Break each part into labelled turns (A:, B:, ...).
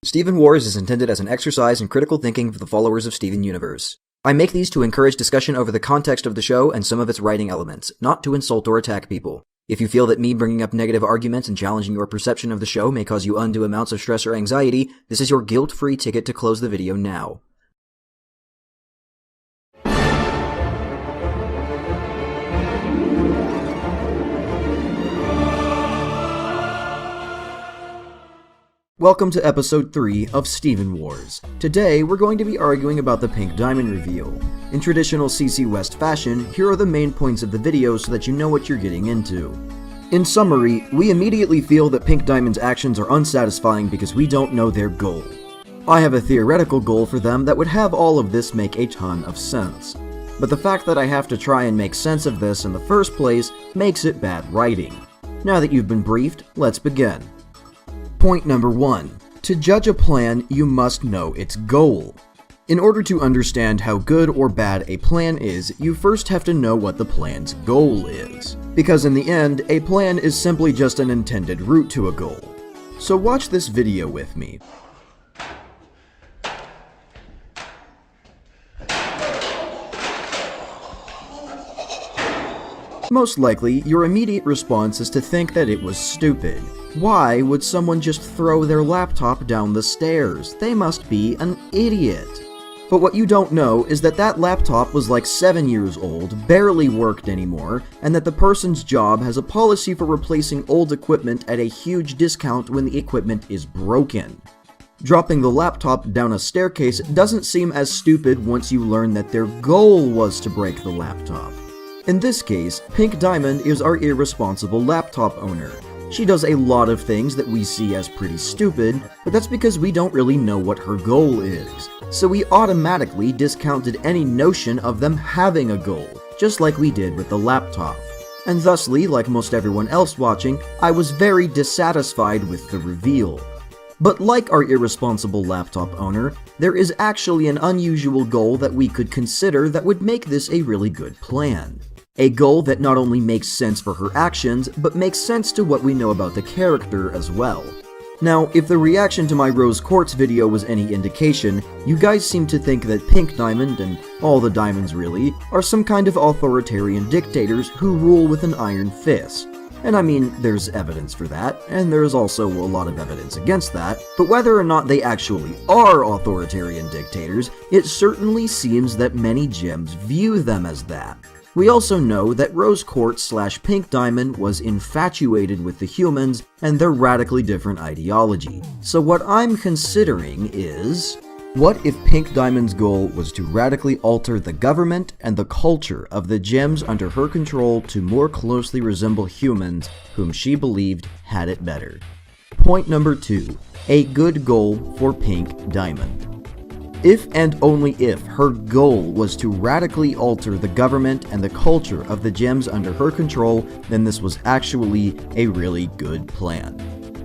A: Steven Wars is intended as an exercise in critical thinking for the followers of Steven Universe. I make these to encourage discussion over the context of the show and some of its writing elements, not to insult or attack people. If you feel that me bringing up negative arguments and challenging your perception of the show may cause you undue amounts of stress or anxiety, this is your guilt-free ticket to close the video now. Welcome to episode 3 of Steven Wars. Today, we're going to be arguing about the Pink Diamond reveal. In traditional CC West fashion, here are the main points of the video so that you know what you're getting into. In summary, we immediately feel that Pink Diamond's actions are unsatisfying because we don't know their goal. I have a theoretical goal for them that would have all of this make a ton of sense. But the fact that I have to try and make sense of this in the first place makes it bad writing. Now that you've been briefed, let's begin. Point number 1. To judge a plan, you must know its goal. In order to understand how good or bad a plan is, you first have to know what the plan's goal is. Because in the end, a plan is simply just an intended route to a goal. So watch this video with me. Most likely, your immediate response is to think that it was stupid. Why would someone just throw their laptop down the stairs? They must be an idiot. But what you don't know is that that laptop was like 7 years old, barely worked anymore, and that the person's job has a policy for replacing old equipment at a huge discount when the equipment is broken. Dropping the laptop down a staircase doesn't seem as stupid once you learn that their goal was to break the laptop. In this case, Pink Diamond is our irresponsible laptop owner. She does a lot of things that we see as pretty stupid, but that's because we don't really know what her goal is. So we automatically discounted any notion of them having a goal, just like we did with the laptop. And thusly, like most everyone else watching, I was very dissatisfied with the reveal. But like our irresponsible laptop owner, there is actually an unusual goal that we could consider that would make this a really good plan. A goal that not only makes sense for her actions, but makes sense to what we know about the character as well. Now, if the reaction to my Rose Quartz video was any indication, you guys seem to think that Pink Diamond, and all the diamonds really, are some kind of authoritarian dictators who rule with an iron fist. And I mean, there's evidence for that, and there's also a lot of evidence against that, but whether or not they actually are authoritarian dictators, it certainly seems that many gems view them as that. We also know that Rose Quartz / Pink Diamond was infatuated with the humans and their radically different ideology. So what I'm considering is, what if Pink Diamond's goal was to radically alter the government and the culture of the gems under her control to more closely resemble humans whom she believed had it better? Point number 2. A good goal for Pink Diamond. If and only if her goal was to radically alter the government and the culture of the gems under her control, then this was actually a really good plan.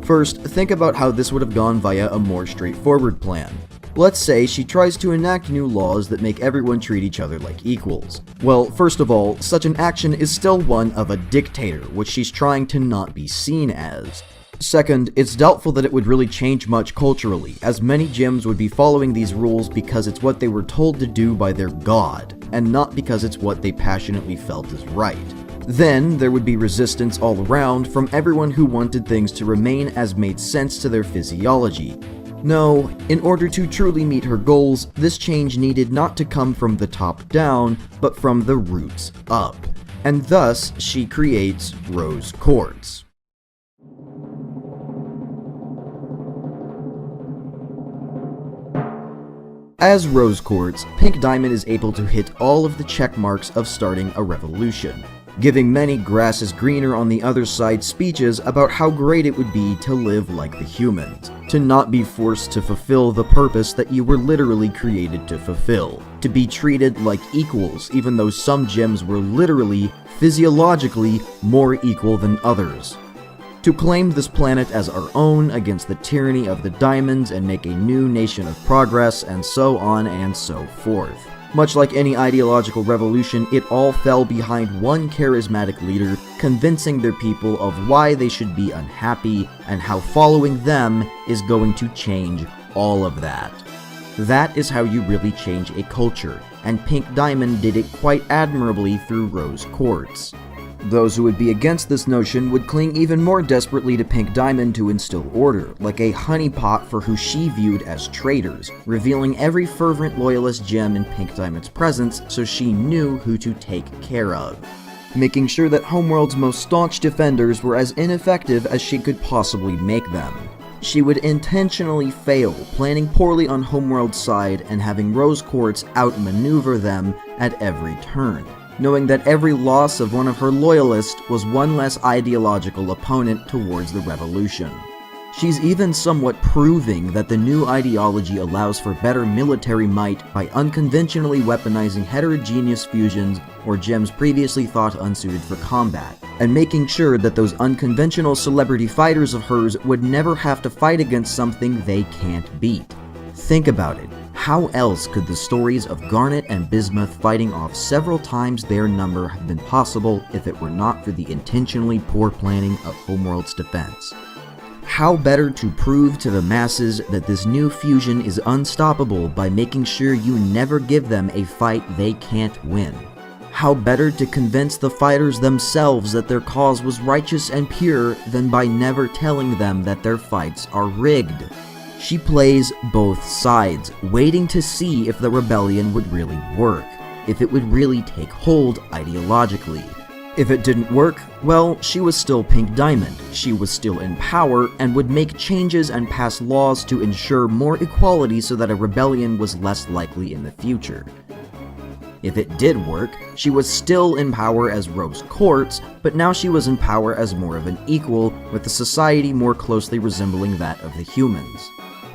A: First, think about how this would have gone via a more straightforward plan. Let's say she tries to enact new laws that make everyone treat each other like equals. Well, first of all, such an action is still one of a dictator, which she's trying to not be seen as. Second, it's doubtful that it would really change much culturally, as many gems would be following these rules because it's what they were told to do by their god, and not because it's what they passionately felt is right. Then, there would be resistance all around from everyone who wanted things to remain as made sense to their physiology. No, in order to truly meet her goals, this change needed not to come from the top down, but from the roots up. And thus, she creates Rose Quartz. As Rose Quartz, Pink Diamond is able to hit all of the check marks of starting a revolution, giving many grass is greener on the other side speeches about how great it would be to live like the humans, to not be forced to fulfill the purpose that you were literally created to fulfill, to be treated like equals even though some gems were literally, physiologically, more equal than others. To claim this planet as our own against the tyranny of the diamonds and make a new nation of progress, and so on and so forth. Much like any ideological revolution, it all fell behind one charismatic leader convincing their people of why they should be unhappy and how following them is going to change all of that. That is how you really change a culture, and Pink Diamond did it quite admirably through Rose Quartz. Those who would be against this notion would cling even more desperately to Pink Diamond to instill order, like a honeypot for who she viewed as traitors, revealing every fervent loyalist gem in Pink Diamond's presence so she knew who to take care of, making sure that Homeworld's most staunch defenders were as ineffective as she could possibly make them. She would intentionally fail, planning poorly on Homeworld's side and having Rose Quartz outmaneuver them at every turn, knowing that every loss of one of her loyalists was one less ideological opponent towards the revolution. She's even somewhat proving that the new ideology allows for better military might by unconventionally weaponizing heterogeneous fusions or gems previously thought unsuited for combat, and making sure that those unconventional celebrity fighters of hers would never have to fight against something they can't beat. Think about it. How else could the stories of Garnet and Bismuth fighting off several times their number have been possible if it were not for the intentionally poor planning of Homeworld's defense? How better to prove to the masses that this new fusion is unstoppable by making sure you never give them a fight they can't win? How better to convince the fighters themselves that their cause was righteous and pure than by never telling them that their fights are rigged? She plays both sides, waiting to see if the rebellion would really work, if it would really take hold ideologically. If it didn't work, well, she was still Pink Diamond, she was still in power, and would make changes and pass laws to ensure more equality so that a rebellion was less likely in the future. If it did work, she was still in power as Rose Quartz, but now she was in power as more of an equal, with a society more closely resembling that of the humans.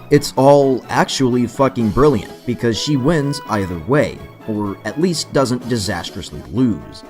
A: It's all actually fucking brilliant, because she wins either way, or at least doesn't disastrously lose.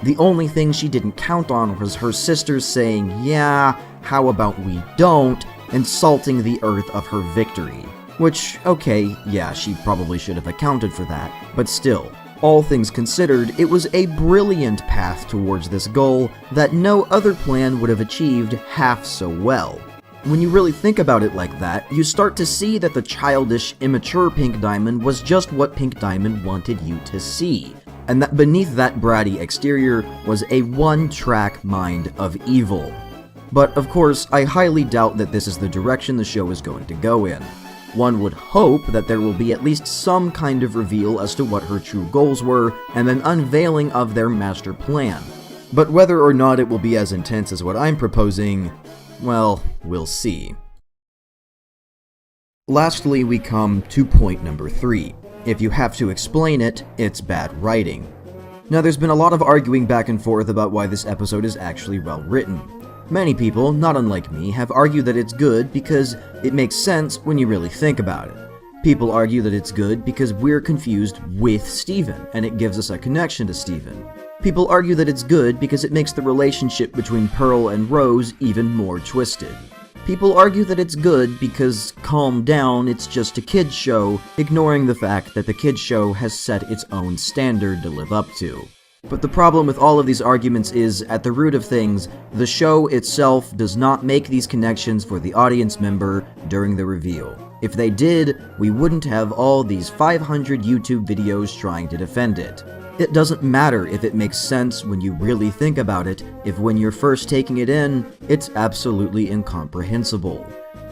A: The only thing she didn't count on was her sisters saying, "Yeah, how about we don't," insulting the earth of her victory. Which, okay, yeah, she probably should have accounted for that, but still, all things considered, it was a brilliant path towards this goal that no other plan would have achieved half so well. When you really think about it like that, you start to see that the childish, immature Pink Diamond was just what Pink Diamond wanted you to see, and that beneath that bratty exterior was a one-track mind of evil. But of course, I highly doubt that this is the direction the show is going to go in. One would hope that there will be at least some kind of reveal as to what her true goals were, and an unveiling of their master plan. But whether or not it will be as intense as what I'm proposing, well, we'll see. Lastly, we come to point number 3. If you have to explain it, it's bad writing. Now, there's been a lot of arguing back and forth about why this episode is actually well written. Many people, not unlike me, have argued that it's good because it makes sense when you really think about it. People argue that it's good because we're confused with Steven, and it gives us a connection to Steven. People argue that it's good because it makes the relationship between Pearl and Rose even more twisted. People argue that it's good because, calm down, it's just a kid's show, ignoring the fact that the kid's show has set its own standard to live up to. But the problem with all of these arguments is, at the root of things, the show itself does not make these connections for the audience member during the reveal. If they did, we wouldn't have all these 500 YouTube videos trying to defend it. It doesn't matter if it makes sense when you really think about it, if when you're first taking it in, it's absolutely incomprehensible.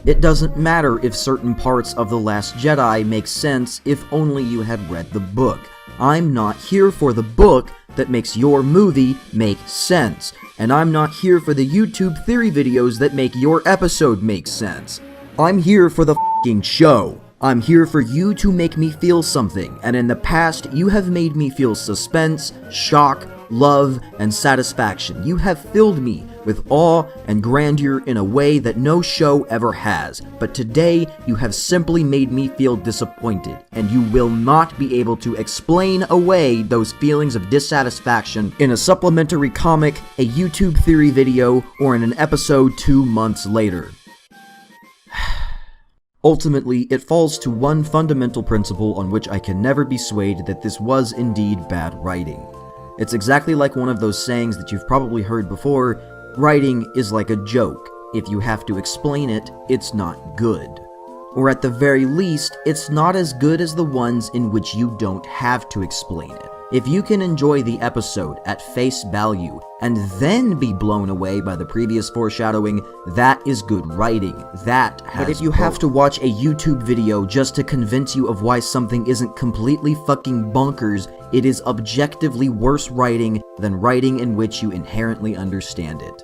A: It doesn't matter if certain parts of The Last Jedi make sense if only you had read the book. I'm not here for the book that makes your movie make sense, and I'm not here for the YouTube theory videos that make your episode make sense. I'm here for the f***ing show. I'm here for you to make me feel something, and in the past, you have made me feel suspense, shock, love, and satisfaction. You have filled me with awe and grandeur in a way that no show ever has. But today, you have simply made me feel disappointed, and you will not be able to explain away those feelings of dissatisfaction in a supplementary comic, a YouTube theory video, or in an episode 2 months later. Ultimately, it falls to one fundamental principle on which I can never be swayed that this was indeed bad writing. It's exactly like one of those sayings that you've probably heard before: writing is like a joke. If you have to explain it, it's not good. Or at the very least, it's not as good as the ones in which you don't have to explain it. If you can enjoy the episode at face value, and then be blown away by the previous foreshadowing, that is good writing. That has. But if you have to watch a YouTube video just to convince you of why something isn't completely fucking bonkers, it is objectively worse writing than writing in which you inherently understand it.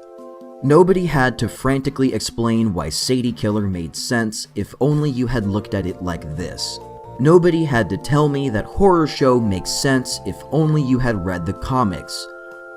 A: Nobody had to frantically explain why Sadie Killer made sense if only you had looked at it like this. Nobody had to tell me that Horror Show makes sense if only you had read the comics.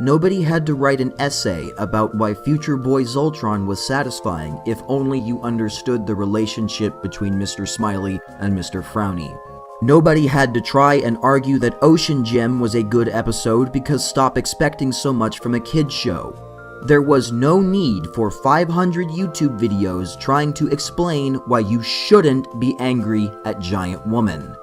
A: Nobody had to write an essay about why Future Boy Zoltron was satisfying if only you understood the relationship between Mr. Smiley and Mr. Frowny. Nobody had to try and argue that Ocean Gem was a good episode because stop expecting so much from a kid's show. There was no need for 500 YouTube videos trying to explain why you shouldn't be angry at Giant Woman.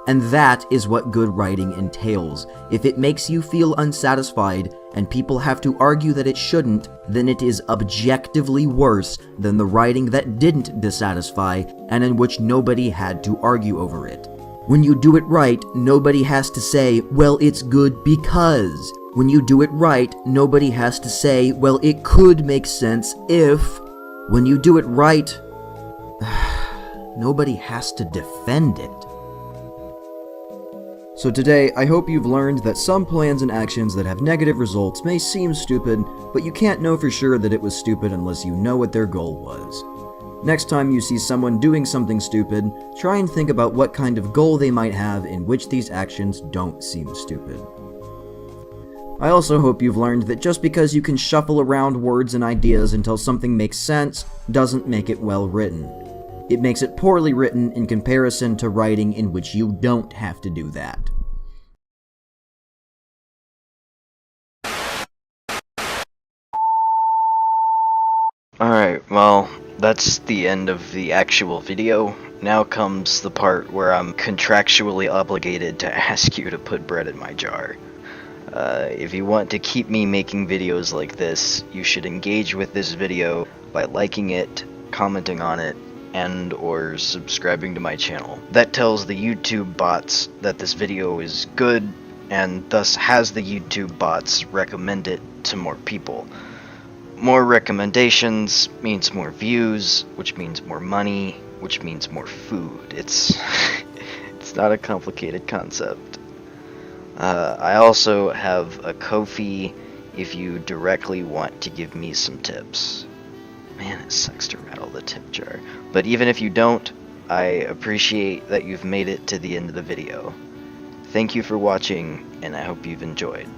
A: And that is what good writing entails. If it makes you feel unsatisfied, and people have to argue that it shouldn't, then it is objectively worse than the writing that didn't dissatisfy, and in which nobody had to argue over it. When you do it right, nobody has to say, well, it's good because. When you do it right, nobody has to say, well, it could make sense if. When you do it right, nobody has to defend it. So today, I hope you've learned that some plans and actions that have negative results may seem stupid, but you can't know for sure that it was stupid unless you know what their goal was. Next time you see someone doing something stupid, try and think about what kind of goal they might have in which these actions don't seem stupid. I also hope you've learned that just because you can shuffle around words and ideas until something makes sense, doesn't make it well written. It makes it poorly written in comparison to writing in which you don't have to do that.
B: Alright, well, that's the end of the actual video. Now comes the part where I'm contractually obligated to ask you to put bread in my jar. If you want to keep me making videos like this, you should engage with this video by liking it, commenting on it, and or subscribing to my channel. That tells the YouTube bots that this video is good, and thus has the YouTube bots recommend it to more people. More recommendations means more views, which means more money, which means more food. It's not a complicated concept. I also have a Ko-fi if you directly want to give me some tips. Man, it sucks to rattle the tip jar. But even if you don't, I appreciate that you've made it to the end of the video. Thank you for watching, and I hope you've enjoyed.